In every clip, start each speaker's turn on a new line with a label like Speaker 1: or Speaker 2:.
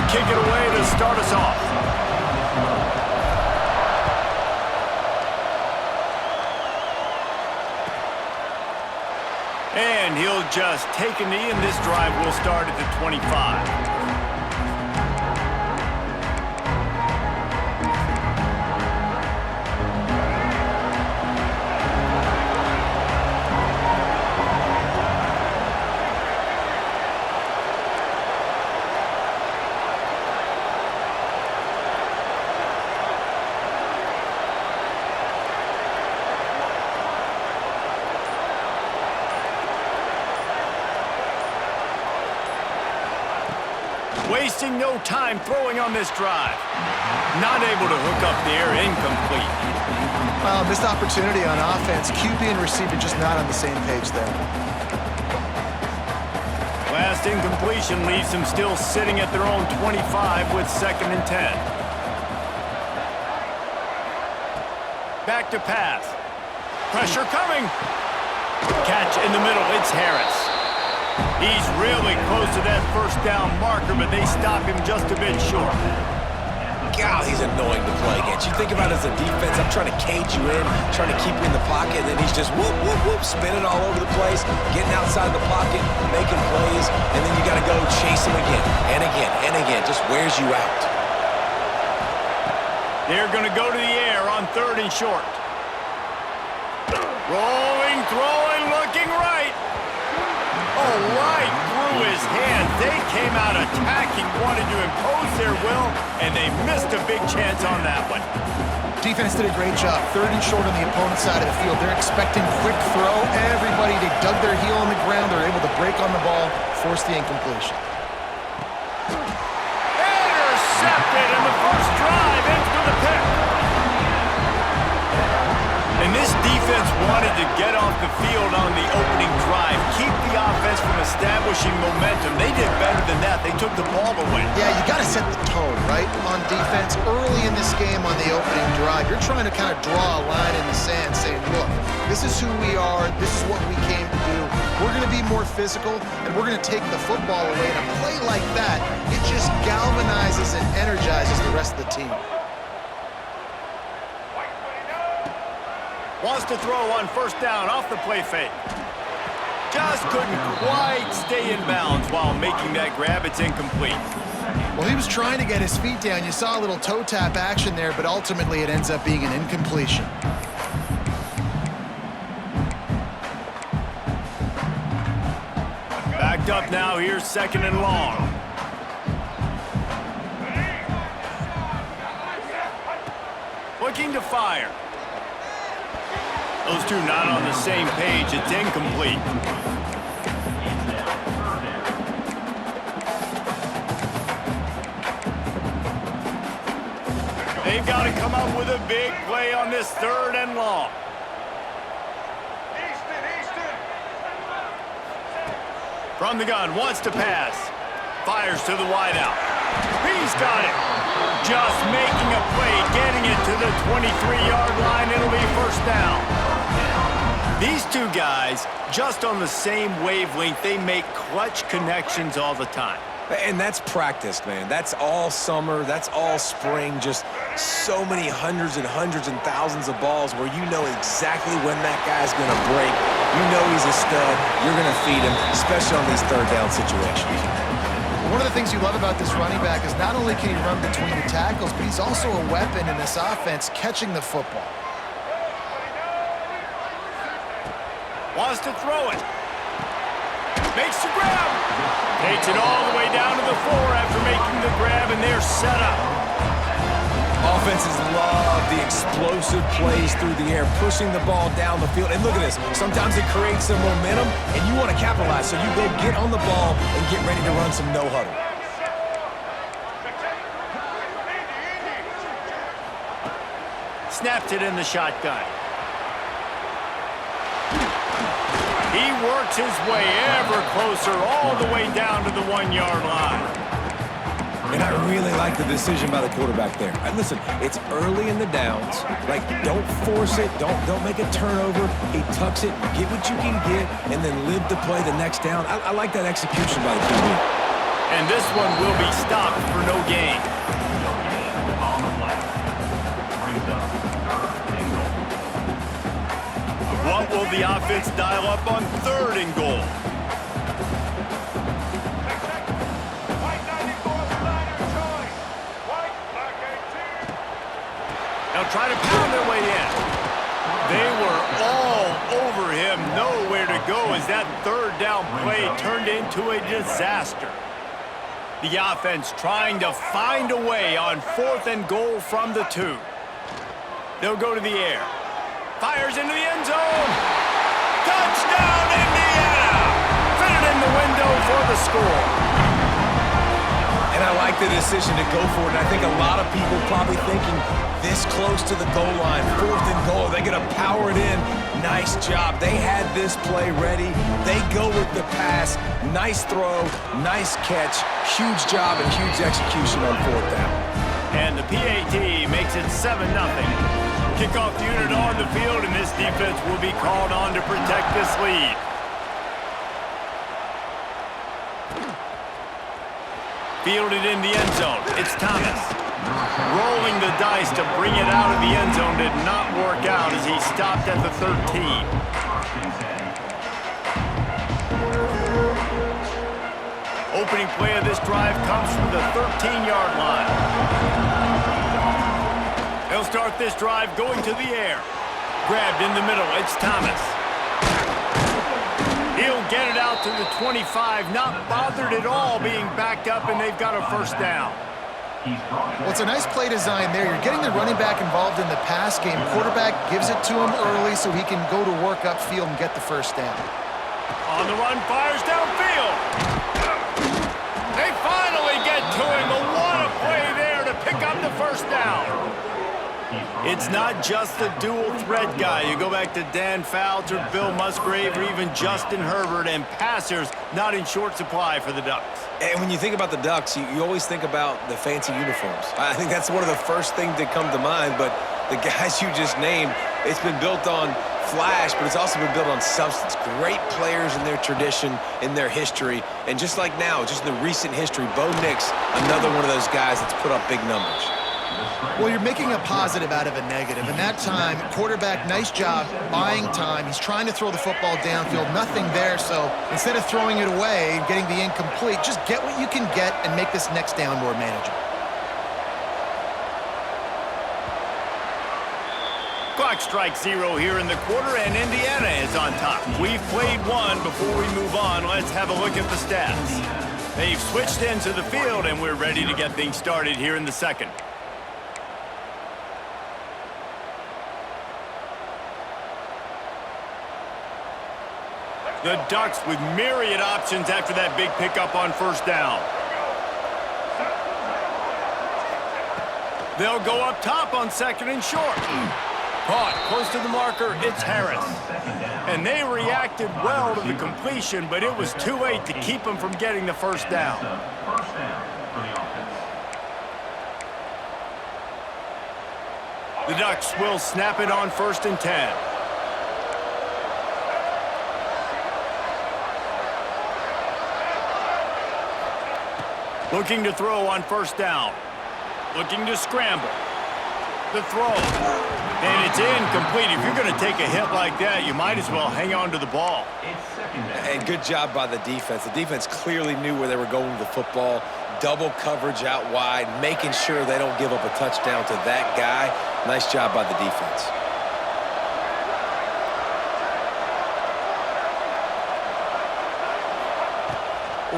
Speaker 1: kick it away to start us off. And he'll just take a knee, and this drive will start at the 25. Wasting no time throwing on this drive. Not able to hook up there, incomplete.
Speaker 2: Well, missed opportunity on offense. QB and receiver just not on the same page there.
Speaker 1: Last incompletion leaves them still sitting at their own 25 with 2nd and 10. Back to pass. Pressure coming. Catch in the middle, it's Harris. He's really close to that first down marker, but they stop him just a bit short.
Speaker 3: God, he's annoying to play against. You think about it as a defense, I'm trying to cage you in, trying to keep you in the pocket, and then he's just whoop, whoop, whoop, spinning all over the place, getting outside the pocket, making plays, and then you got to go chase him again and again and again. Just wears you out.
Speaker 1: They're going to go to the air on 3rd and short. Rolling, throwing, looking right. Oh, right through his hands. They came out attacking, wanted to impose their will, and they missed a big chance on that one.
Speaker 2: Defense did a great job. 3rd and short on the opponent's side of the field. They're expecting quick throw. Everybody, they dug their heel on the ground. They're able to break on the ball, force the incompletion.
Speaker 1: Intercepted, and the first drive ends with a pick. And this defense wanted to get off the field on the opening drive, keep the offense from establishing momentum. They did better than that. They took the ball away.
Speaker 2: Yeah, you got to set the tone, right, on defense. Early in this game on the opening drive, you're trying to kind of draw a line in the sand saying, look, this is who we are. This is what we came to do. We're going to be more physical, and we're going to take the football away. And a play like that, it just galvanizes and energizes the rest of the team.
Speaker 1: Wants to throw on 1st down off the play fake. Just couldn't quite stay in bounds while making that grab. It's incomplete.
Speaker 2: Well, he was trying to get his feet down. You saw a little toe tap action there, but ultimately it ends up being an incompletion.
Speaker 1: Backed up now. Here's 2nd and long. Looking to fire. Those two not on the same page. It's incomplete. They've got to come up with a big play on this 3rd and long. From the gun, wants to pass. Fires to the wideout. He's got it. Just making a play, getting it to the 23-yard line. It'll be 1st down. These two guys, just on the same wavelength, they make clutch connections all the time.
Speaker 3: And that's practice, man. That's all summer. That's all spring. Just so many hundreds and thousands of balls where you know exactly when that guy's going to break. You know he's a stud. You're going to feed him, especially on these 3rd down situations.
Speaker 2: One of the things you love about this running back is not only can he run between the tackles, but he's also a weapon in this offense catching the football.
Speaker 1: Wants to throw it. Makes the grab. Takes it all the way down to the 4 after making the grab, and they're set up.
Speaker 3: Offenses love the explosive plays through the air, pushing the ball down the field. And look at this. Sometimes it creates some momentum, and you want to capitalize. So you go get on the ball and get ready to run some no-huddle.
Speaker 1: Snapped it in the shotgun. He works his way ever closer all the way down to the 1-yard line.
Speaker 3: And I really like the decision by the quarterback there. Listen, it's early in the downs. Like, don't force it. Don't make a turnover. He tucks it, get what you can get, and then live to play the next down. I like that execution by the QB.
Speaker 1: And this one will be stopped for no gain. What will the offense dial up on 3rd and goal? They'll try to pound their way in. They were all over him, nowhere to go as that 3rd down play turned into a disaster. The offense trying to find a way on 4th and goal from the 2. They'll go to the air. Fires into the end zone. Touchdown, Indiana! Fitted in the window for the score.
Speaker 3: And I like the decision to go for it. And I think a lot of people probably thinking this close to the goal line, 4th and goal, they're going to power it in. Nice job. They had this play ready. They go with the pass. Nice throw, nice catch. Huge job and huge execution on 4th down.
Speaker 1: And the PAT makes it 7-0. Kickoff unit on the field, and this defense will be called on to protect this lead. Fielded in the end zone. It's Thomas. Rolling the dice to bring it out of the end zone did not work out as he stopped at the 13. Opening play of this drive comes from the 13-yard line. They'll start this drive going to the air. Grabbed in the middle. It's Thomas. He'll get it out to the 25, not bothered at all being backed up, and they've got a 1st down.
Speaker 2: Well, it's a nice play design there. You're getting the running back involved in the pass game. Quarterback gives it to him early so he can go to work upfield and get the 1st down.
Speaker 1: On the run, fires downfield. They finally get to him. But what a play there to pick up the 1st down. It's not just the dual threat guy. You go back to Dan Fouts or Bill Musgrave or even Justin Herbert, and passers not in short supply for the Ducks.
Speaker 3: And when you think about the Ducks, you always think about the fancy uniforms. I think that's one of the first things that come to mind, but the guys you just named, it's been built on flash, but it's also been built on substance. Great players in their tradition, in their history, and just like now, just in the recent history, Bo Nix, another one of those guys that's put up big numbers.
Speaker 2: Well, you're making a positive out of a negative. And that time, quarterback, nice job buying time. He's trying to throw the football downfield. Nothing there, so instead of throwing it away and getting the incomplete, just get what you can get and make this next down more manageable.
Speaker 1: Clock strikes 0 here in the quarter, and Indiana is on top. We've played one. Before we move on, let's have a look at the stats. They've switched into the field, and we're ready to get things started here in the 2nd. The Ducks with myriad options after that big pickup on 1st down. They'll go up top on 2nd and short. Caught close to the marker, it's Harris. And they reacted well to the completion, but it was too late to keep them from getting the 1st down. The Ducks will snap it on 1st and 10. Looking to throw on 1st down. Looking to scramble. The throw. And it's incomplete. If you're going to take a hit like that, you might as well hang on to the ball.
Speaker 3: And good job by the defense. The defense clearly knew where they were going with the football. Double coverage out wide, making sure they don't give up a touchdown to that guy. Nice job by the defense.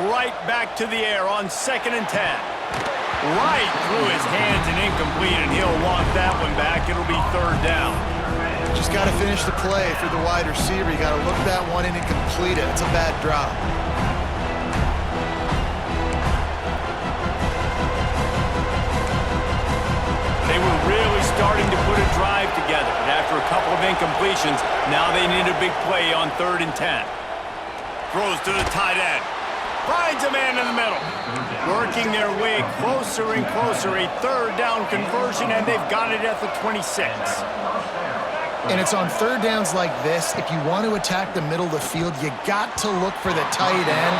Speaker 1: Right back to the air on 2nd and 10. Right through his hands and incomplete, and he'll want that one back. It'll be 3rd down.
Speaker 2: Just got to finish the play for the wide receiver. You got to look that one in and complete it. It's a bad drop.
Speaker 1: They were really starting to put a drive together, but after a couple of incompletions, now they need a big play on 3rd and 10. Throws to the tight end. Finds a man in the middle. Working their way closer and closer. A 3rd down conversion, and they've got it at the 26.
Speaker 2: And it's on third downs like this, if you want to attack the middle of the field, you got to look for the tight end.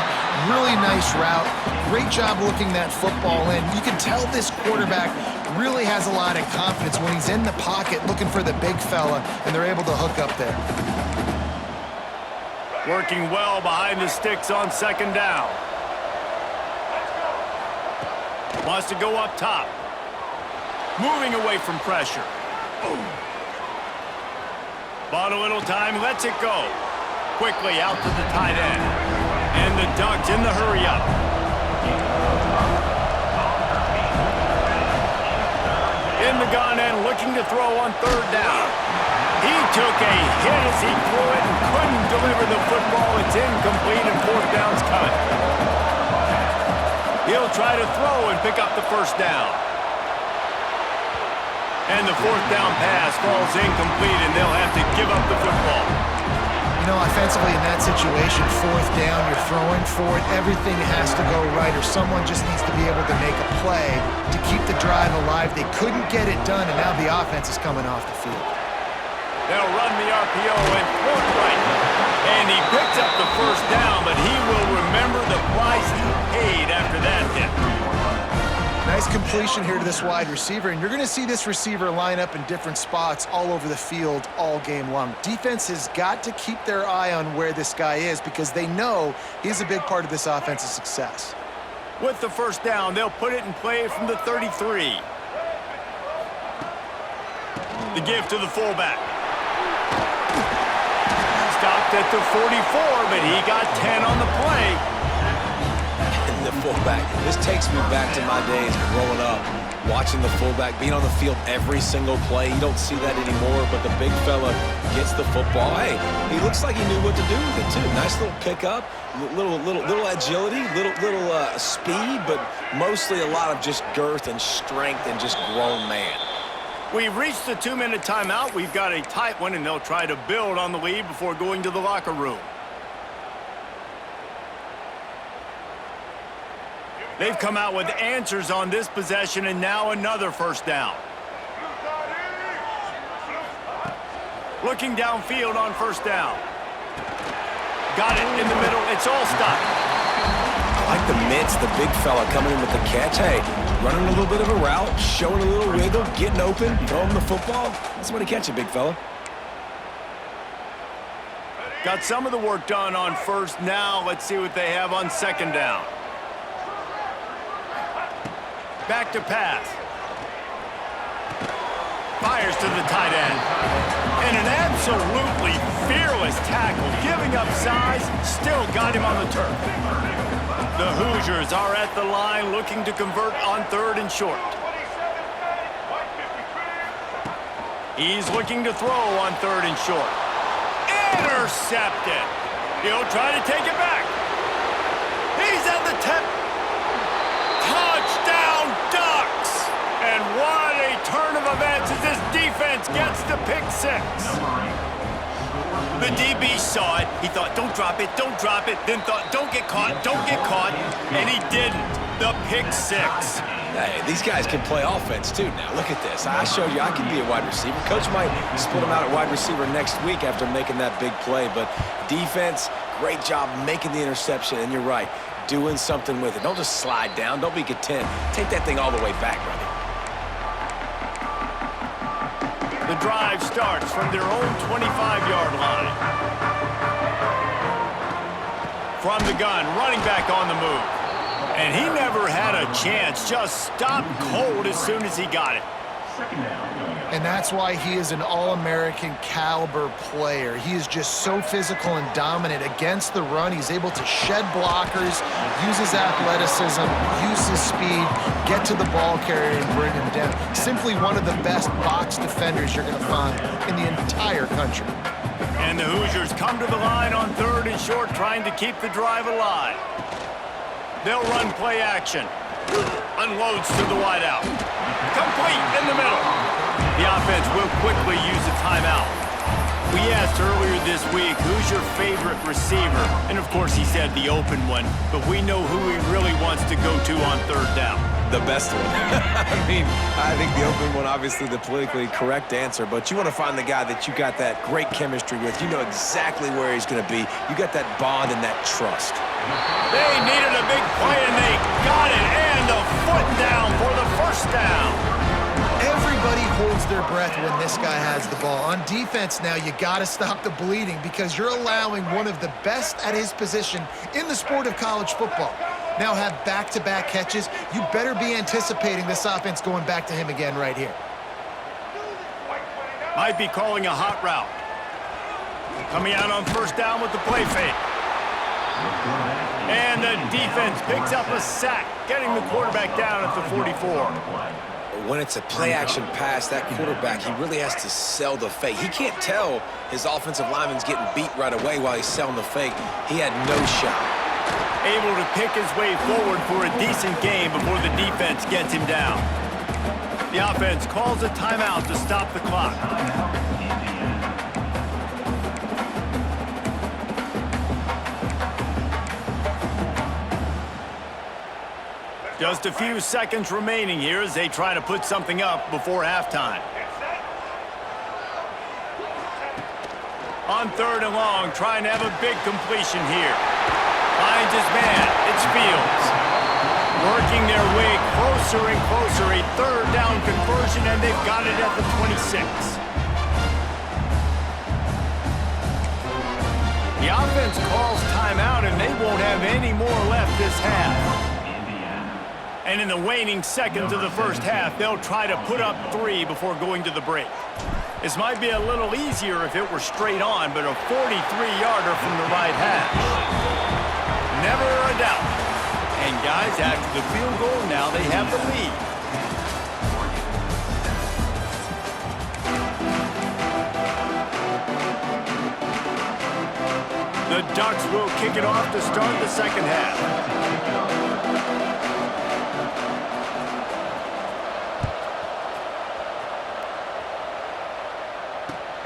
Speaker 2: Really nice route. Great job looking that football in. You can tell this quarterback really has a lot of confidence when he's in the pocket looking for the big fella, and they're able to hook up there.
Speaker 1: Working well behind the sticks on second down. Wants to go up top. Moving away from pressure. Bought a little time, lets it go. Quickly out to the tight end. And the Ducks in the hurry up. In the gun and looking to throw on third down. He took a hit as he threw it and couldn't deliver the football. It's incomplete and fourth down's coming. He'll try to throw and pick up the first down. And the fourth down pass falls incomplete, and they'll have to give up the football.
Speaker 2: You know, offensively in that situation, fourth down, you're throwing for it, everything has to go right, or someone just needs to be able to make a play to keep the drive alive. They couldn't get it done, and now the offense is coming off the field.
Speaker 1: They'll run the RPO and throw it right. And he picks up the first down, but he will remember the price he paid after that hit.
Speaker 2: Nice completion here to this wide receiver, and you're going to see this receiver line up in different spots all over the field all game long. Defense has got to keep their eye on where this guy is because they know he's a big part of this offense's success.
Speaker 1: With the first down, they'll put it in play from the 33. The give to the fullback. Stopped at the 44, but he got 10 on the play.
Speaker 3: The fullback. This takes me back to my days growing up, watching the fullback being on the field every single play. You don't see that anymore, but the big fella gets the football. Hey, he looks like he knew what to do with it too. Nice little pickup, little agility, little speed, but mostly a lot of just girth and strength and just grown man.
Speaker 1: We've reached the 2-minute timeout. We've got a tight one, and they'll try to build on the lead before going to the locker room. They've come out with answers on this possession, and now another first down. Looking downfield on first down. Got it in the middle. It's all stopped.
Speaker 3: I like the mitts, the big fella coming in with the catch. Hey, running a little bit of a route, showing a little wiggle, getting open, throwing the football. That's the way to catch it, big fella.
Speaker 1: Got some of the work done on first. Now let's see what they have on second down. Back to pass. Fires to the tight end. And an absolutely fearless tackle, giving up size, still got him on the turf. The Hoosiers are at the line looking to convert on third and short. He's looking to throw on third and short. Intercepted. He'll try to take it back. He's at the 10. Touchdown, Ducks! And what a turn of events as this defense gets the pick six. The DB saw it. He thought, don't drop it, then thought, don't get caught, and he didn't. The pick six.
Speaker 3: Hey, these guys can play offense too now. Look at this. I showed you I can be a wide receiver. Coach might split him out at wide receiver next week after making that big play, but defense, great job making the interception, and you're right. Doing something with it. Don't just slide down. Don't be content. Take that thing all the way back, brother.
Speaker 1: The drive starts from their own 25-yard line. From the gun, running back on the move. And he never had a chance. Just stopped cold as soon as he got it.
Speaker 2: And that's why he is an All-American caliber player. He is just so physical and dominant against the run. He's able to shed blockers, use his athleticism, use his speed, get to the ball carrier and bring him down. Simply one of the best box defenders you're going to find in the entire country.
Speaker 1: And the Hoosiers come to the line on third and short, trying to keep the drive alive. They'll run play action. Unloads to the wideout. Complete in the middle. The offense will quickly use a timeout. We asked earlier this week, who's your favorite receiver? And of course he said the open one, but we know who he really wants to go to on third down.
Speaker 3: The best one. I mean, I think the open one, obviously the politically correct answer, but you want to find the guy that you got that great chemistry with. You know exactly where he's going to be. You got that bond and that trust.
Speaker 1: They needed a big play, and they got it, and a foot down for the first down.
Speaker 2: Everybody holds their breath when this guy has the ball. On defense now, you got to stop the bleeding because you're allowing one of the best at his position in the sport of college football. Now have back-to-back catches. You better be anticipating this offense going back to him again right here.
Speaker 1: Might be calling a hot route. Coming out on first down with the play fake. And the defense picks up a sack, getting the quarterback down at the 44.
Speaker 3: When it's a play-action pass, that quarterback, he really has to sell the fake. He can't tell his offensive lineman's getting beat right away while he's selling the fake. He had no shot.
Speaker 1: Able to pick his way forward for a decent game before the defense gets him down. The offense calls a timeout to stop the clock. Just a few seconds remaining here as they try to put something up before halftime. On third and long, trying to have a big completion here. Finds his man. It's Fields. Working their way closer and closer. A third down conversion, and they've got it at the 26. The offense calls timeout, and they won't have any more left this half. And in the waning seconds of the first half, they'll try to put up 3 before going to the break. This might be a little easier if it were straight on, but a 43-yarder from the right hash. Never a doubt. And guys, after the field goal, now they have the lead. The Ducks will kick it off to start the second half.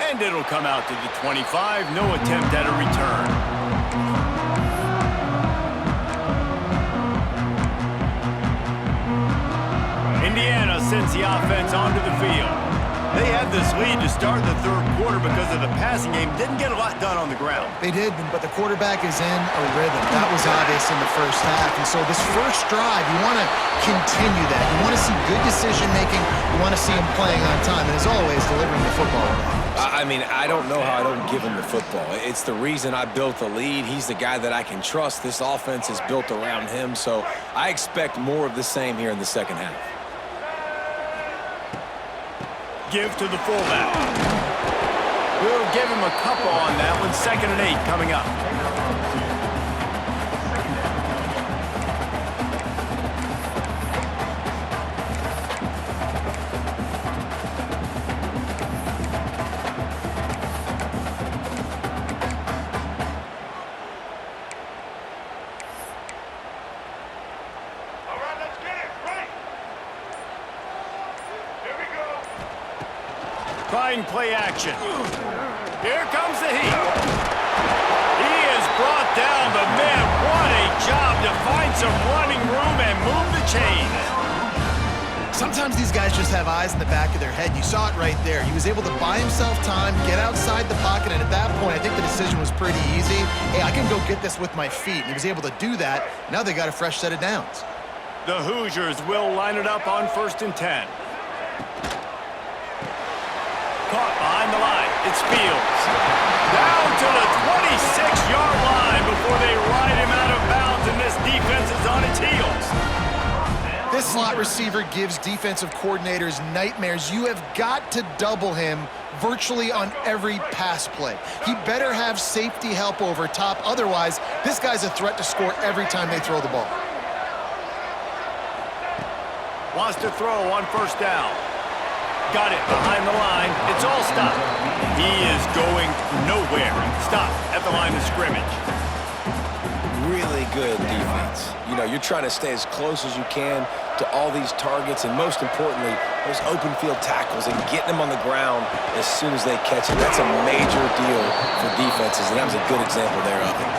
Speaker 1: And it'll come out to the 25. No attempt at a return. Indiana sends the offense onto the field. They had this lead to start the third quarter because of the passing game. Didn't get a lot done on the ground.
Speaker 2: They did, but the quarterback is in a rhythm. That was obvious in the first half. And so this first drive, you want to continue that. You want to see good decision-making. You want to see him playing on time. And as always, delivering the football.
Speaker 3: I mean, I don't know how I don't give him the football. It's the reason I built the lead. He's the guy that I can trust. This offense is built around him. So I expect more of the same here in the second half.
Speaker 1: Give to the fullback. We'll give him a couple on that one. 2nd and 8 coming up. Trying play action. Here comes the heat. He is brought down, but man, what a job to find some running room and move the chains.
Speaker 2: Sometimes these guys just have eyes in the back of their head. You saw it right there. He was able to buy himself time, get outside the pocket, and at that point, I think the decision was pretty easy. Hey, I can go get this with my feet. And he was able to do that. Now they got a fresh set of downs.
Speaker 1: The Hoosiers will line it up on 1st and 10. Caught behind the line. It's Fields. Down to the 26-yard line before they ride him out of bounds, and this defense is on its heels.
Speaker 2: This slot receiver gives defensive coordinators nightmares. You have got to double him virtually on every pass play. He better have safety help over top. Otherwise, this guy's a threat to score every time they throw the ball.
Speaker 1: Wants to throw on 1st down. Got it behind the line. It's all stopped. He is going nowhere. Stop at the line of scrimmage.
Speaker 3: Really good defense. You know, you're trying to stay as close as you can to all these targets, and most importantly, those open field tackles and getting them on the ground as soon as they catch it. That's a major deal for defenses, and that was a good example there of it.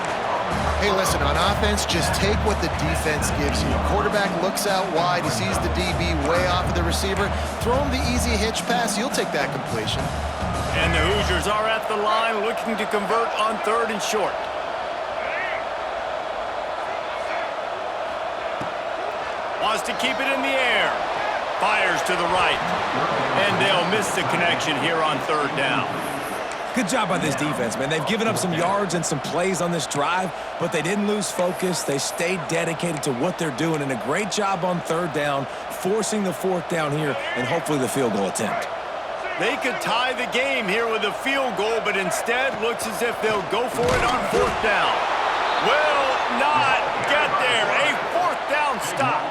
Speaker 2: Hey, listen, on offense, just take what the defense gives you. Quarterback looks out wide. He sees the DB way off of the receiver. Throw him the easy hitch pass. You'll take that completion.
Speaker 1: And the Hoosiers are at the line looking to convert on 3rd and short. Wants to keep it in the air. Fires to the right. And they'll miss the connection here on 3rd down.
Speaker 3: Good job by this defense, man. They've given up some yards and some plays on this drive, but they didn't lose focus. They stayed dedicated to what they're doing, and a great job on 3rd down, forcing the 4th down here, and hopefully the field goal attempt.
Speaker 1: They could tie the game here with a field goal, but instead looks as if they'll go for it on 4th down. Will not get there. A 4th down stop.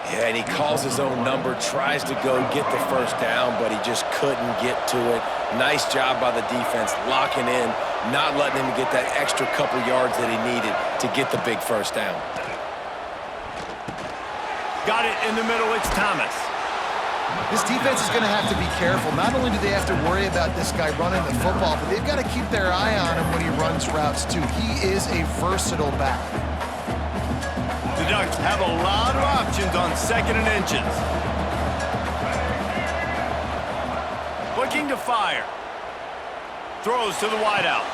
Speaker 3: Yeah, and he calls his own number, tries to go get the 1st down, but he just couldn't get to it. Nice job by the defense, locking in, not letting him get that extra couple yards that he needed to get the big 1st down.
Speaker 1: Got it in the middle, it's Thomas.
Speaker 2: This defense is going to have to be careful. Not only do they have to worry about this guy running the football, but they've got to keep their eye on him when he runs routes, too. He is a versatile back.
Speaker 1: The Ducks have a lot of options on 2nd and inches. Looking to fire. Throws to the wideout.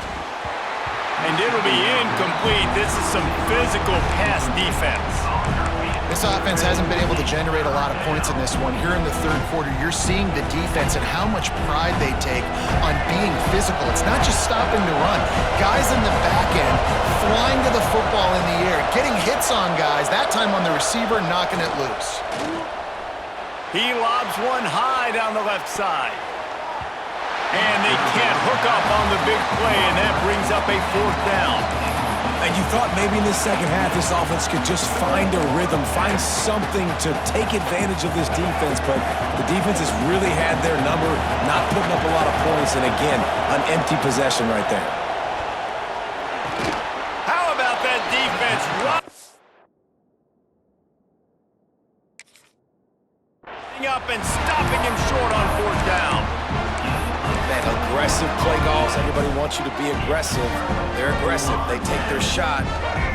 Speaker 1: And it'll be incomplete. This is some physical pass defense.
Speaker 2: This offense hasn't been able to generate a lot of points in this one. Here in the 3rd quarter, you're seeing the defense and how much pride they take on being physical. It's not just stopping to run. Guys in the back end flying to the football in the air, getting hits on guys, that time on the receiver, knocking it loose.
Speaker 1: He lobs one high down the left side. And they can't hook up on the big play, and that brings up a 4th down.
Speaker 3: And you thought maybe in the second half this offense could just find a rhythm, find something to take advantage of this defense, but the defense has really had their number, not putting up a lot of points, and again, an empty possession right there.
Speaker 1: How about that defense? Running up and stopping him short on 4th down.
Speaker 3: Man, aggressive play calls. Everybody wants you to be aggressive. They're aggressive. They take their shot.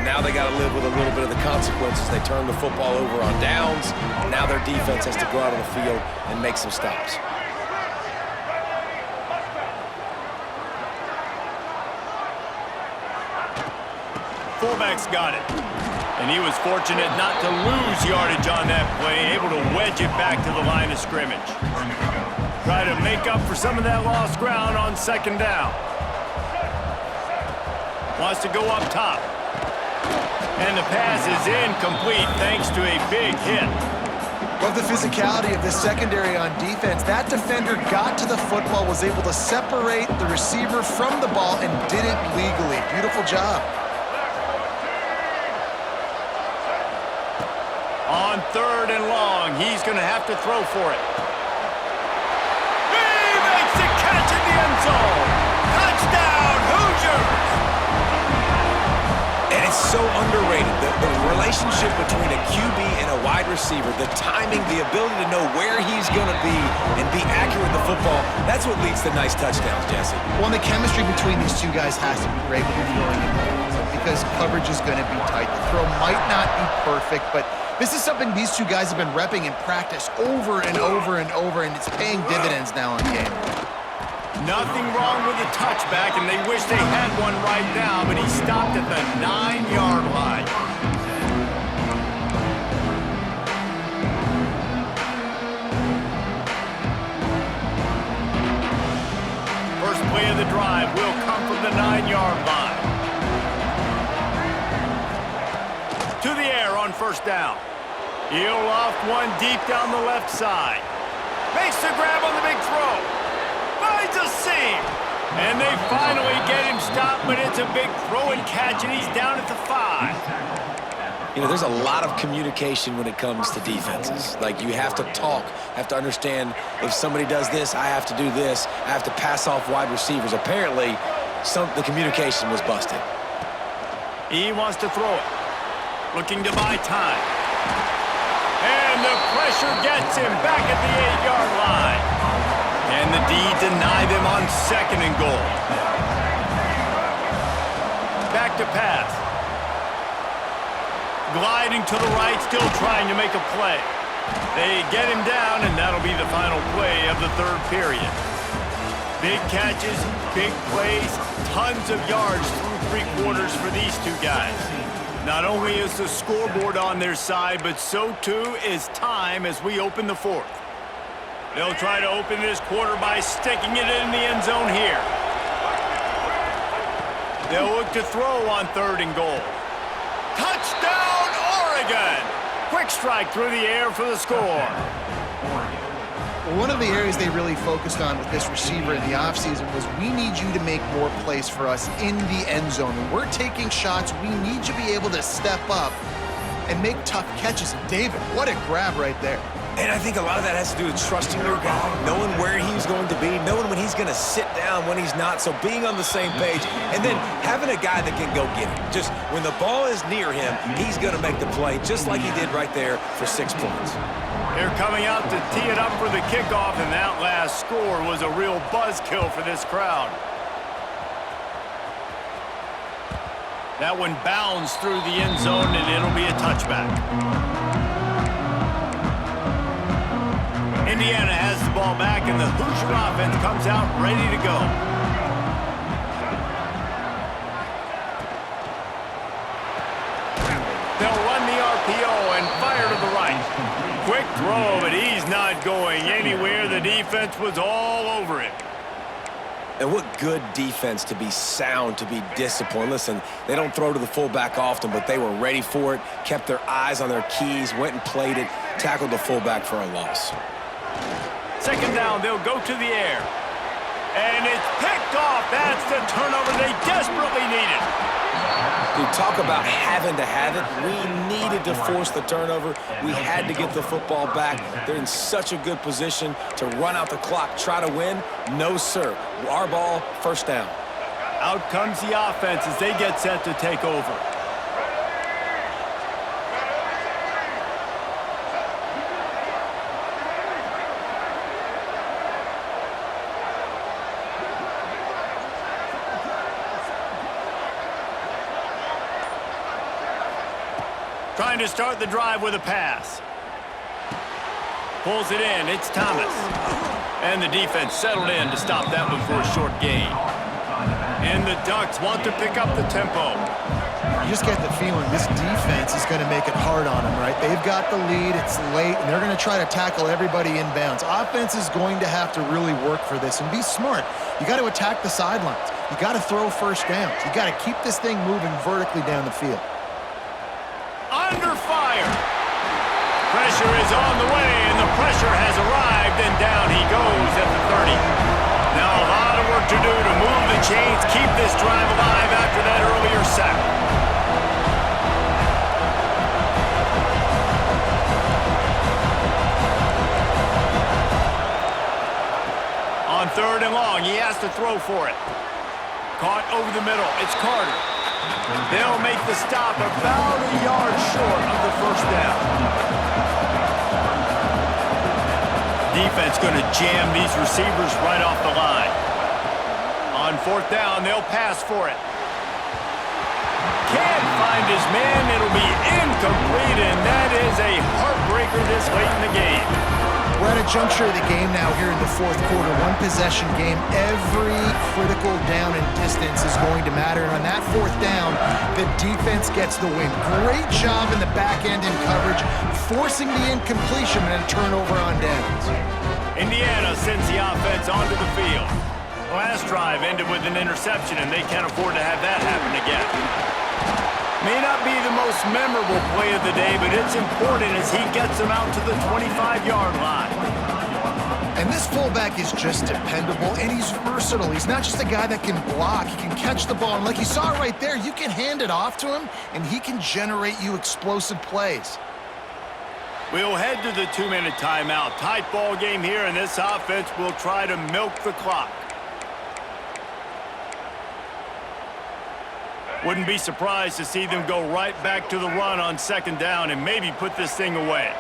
Speaker 3: Now they got to live with a little bit of the consequences. They turn the football over on downs. Now their defense has to go out on the field and make some stops.
Speaker 1: Fullback's got it. And he was fortunate not to lose yardage on that play, able to wedge it back to the line of scrimmage. Try to make up for some of that lost ground on 2nd down. Wants to go up top. And the pass is incomplete thanks to a big hit.
Speaker 2: Love the physicality of this secondary on defense. That defender got to the football, was able to separate the receiver from the ball, and did it legally. Beautiful job.
Speaker 1: On 3rd and long, he's going to have to throw for it. Catch in the end zone. Touchdown, Hoosiers!
Speaker 3: And it's so underrated. The relationship between a QB and a wide receiver, the timing, the ability to know where he's going to be and be accurate with the football, that's what leads to nice touchdowns, Jesse.
Speaker 2: Well, and the chemistry between these two guys has to be great when you're throwing in the end zone because coverage is going to be tight. The throw might not be perfect, but this is something these two guys have been repping in practice over and over and over, and it's paying dividends now in game.
Speaker 1: Nothing wrong with the touchback, and they wish they had one right now, but he stopped at the 9-yard line. First play of the drive will come from the 9-yard line. To the air on 1st down. He'll loft one deep down the left side. Makes the grab on the big throw. Finds a seam. And they finally get him stopped, but it's a big throw and catch, and he's down at the 5.
Speaker 3: You know, there's a lot of communication when it comes to defenses. Like, you have to talk, have to understand if somebody does this, I have to do this. I have to pass off wide receivers. Apparently, the communication was busted.
Speaker 1: He wants to throw it. Looking to buy time. And the pressure gets him back at the 8-yard line. And the D deny them on 2nd and goal. Back to pass. Gliding to the right, still trying to make a play. They get him down, and that'll be the final play of the third period. Big catches, big plays, tons of yards through three quarters for these two guys. Not only is the scoreboard on their side, but so too is time as we open the fourth. They'll try to open this quarter by sticking it in the end zone here. They'll look to throw on 3rd and goal. Touchdown, Oregon! Quick strike through the air for the score.
Speaker 2: One of the areas they really focused on with this receiver in the offseason was we need you to make more plays for us in the end zone. When we're taking shots, we need you to be able to step up and make tough catches. And David, what a grab right there.
Speaker 3: And I think a lot of that has to do with trusting your guy, knowing where he's going to be, knowing when he's going to sit down, when he's not, so being on the same page, and then having a guy that can go get it. Just when the ball is near him, he's going to make the play, just like he did right there for 6 points.
Speaker 1: They're coming out to tee it up for the kickoff, and that last score was a real buzzkill for this crowd. That one bounds through the end zone, and it'll be a touchback. Indiana has the ball back, and the Hoosier offense comes out ready to go. They'll run the RPO and fire to the right. Quick throw, but he's not going anywhere. The defense was all over it.
Speaker 3: And what good defense to be sound, to be disciplined. Listen, they don't throw to the fullback often, but they were ready for it, kept their eyes on their keys, went and played it, tackled the fullback for a loss.
Speaker 1: 2nd down, they'll go to the air. And it's picked off. That's the turnover they desperately needed.
Speaker 3: Dude, talk about having to have it. We needed to force the turnover. We had to get the football back. They're in such a good position to run out the clock, try to win. No, sir. Our ball, 1st down.
Speaker 1: Out comes the offense as they get set to take over. Trying to start the drive with a pass. Pulls it in. It's Thomas. And the defense settled in to stop that one for a short gain. And the Ducks want to pick up the tempo.
Speaker 2: You just get the feeling this defense is going to make it hard on them, right? They've got the lead. It's late, and they're going to try to tackle everybody inbounds. Offense is going to have to really work for this and be smart. You got to attack the sidelines. You got to throw 1st downs. You got to keep this thing moving vertically down the field.
Speaker 1: Under fire. Pressure is on the way, and the pressure has arrived, and down he goes at the 30. Now a lot of work to do to move the chains, keep this drive alive after that earlier sack. On 3rd and long, he has to throw for it. Caught over the middle. It's Carter. They'll make the stop about a yard short of the 1st down. Defense going to jam these receivers right off the line. On 4th down, they'll pass for it. Can't find his man. It'll be incomplete, and that is a heartbreaker this late in the game.
Speaker 2: We're at a juncture of the game now here in the 4th quarter. One possession game. Every critical down and distance is going to matter. And on that 4th down, the defense gets the win. Great job in the back end in coverage, forcing the incompletion and a turnover on downs.
Speaker 1: Indiana sends the offense onto the field. Last drive ended with an interception, and they can't afford to have that happen again. May not be the most memorable play of the day, but it's important as he gets them out to the 25-yard line.
Speaker 2: And this fullback is just dependable, and he's versatile. He's not just a guy that can block. He can catch the ball, and like you saw right there, you can hand it off to him, and he can generate you explosive plays.
Speaker 1: We'll head to the 2-minute timeout. Tight ball game here, and this offense will try to milk the clock. Wouldn't be surprised to see them go right back to the run on 2nd down and maybe put this thing away.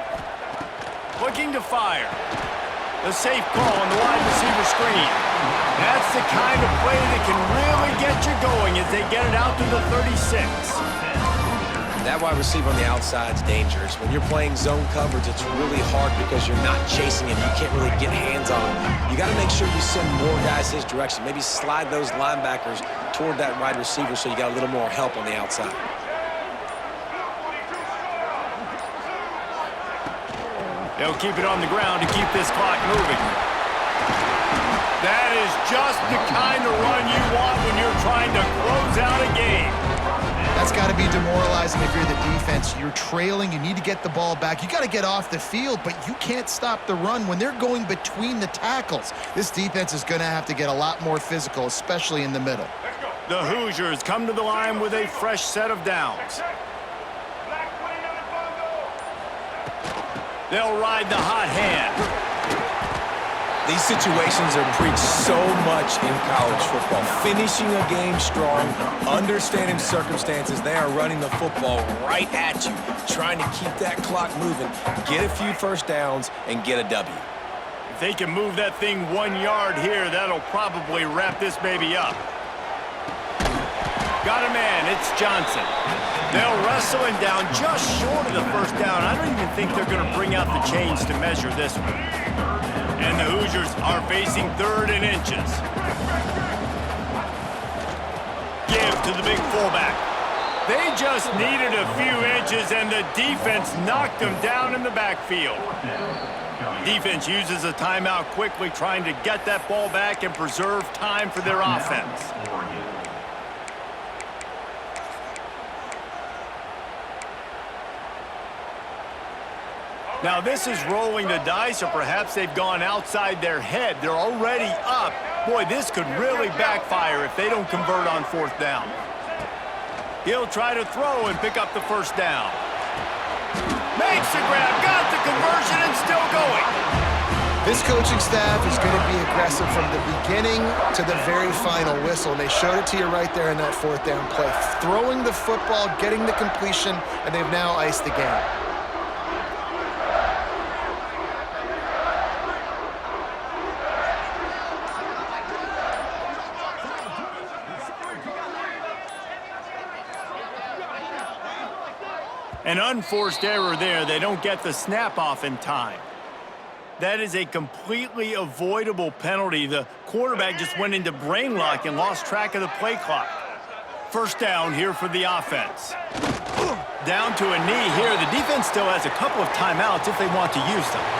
Speaker 1: Looking to fire. The safe call on the wide receiver screen. That's the kind of play that can really get you going as as they get it out to the 36.
Speaker 3: That wide receiver on the outside is dangerous. When you're playing zone coverage, it's really hard because you're not chasing him. You can't really get hands on him. You got to make sure you send more guys his direction. Maybe slide those linebackers toward that wide receiver so you got a little more help on the outside.
Speaker 1: They'll keep it on the ground to keep this clock moving. That is just the kind of run you want when you're trying to close out a game.
Speaker 2: That's got to be demoralizing if you're the defense. You're trailing. You need to get the ball back. You got to get off the field, but you can't stop the run when they're going between the tackles. This defense is going to have to get a lot more physical, especially in the middle.
Speaker 1: The Hoosiers come to the line with a fresh set of downs. They'll ride the hot hand.
Speaker 3: These situations are preached so much in college football. Finishing a game strong, understanding circumstances. They are running the football right at you, trying to keep that clock moving, get a few first downs, and get a W.
Speaker 1: If they can move that thing 1 yard here, that'll probably wrap this baby up. Got a man, it's Johnson. They'll wrestle him down just short of the first down. I don't even think they're going to bring out the chains to measure this one. And the Hoosiers are facing 3rd and inches. Give to the big fullback. They just needed a few inches, and the defense knocked them down in the backfield. Defense uses a timeout quickly, trying to get that ball back and preserve time for their offense. Now, this is rolling the dice, or perhaps they've gone outside their head. They're already up. Boy, this could really backfire if they don't convert on 4th down. He'll try to throw and pick up the first down. Makes the grab, got the conversion, and still going.
Speaker 2: This coaching staff is going to be aggressive from the beginning to the very final whistle. And they showed it to you right there in that 4th down play. Throwing the football, getting the completion, and they've now iced the game.
Speaker 1: An unforced error there. They don't get the snap off in time. That is a completely avoidable penalty. The quarterback just went into brain lock and lost track of the play clock. First down here for the offense. Down to a knee here. The defense still has a couple of timeouts if they want to use them.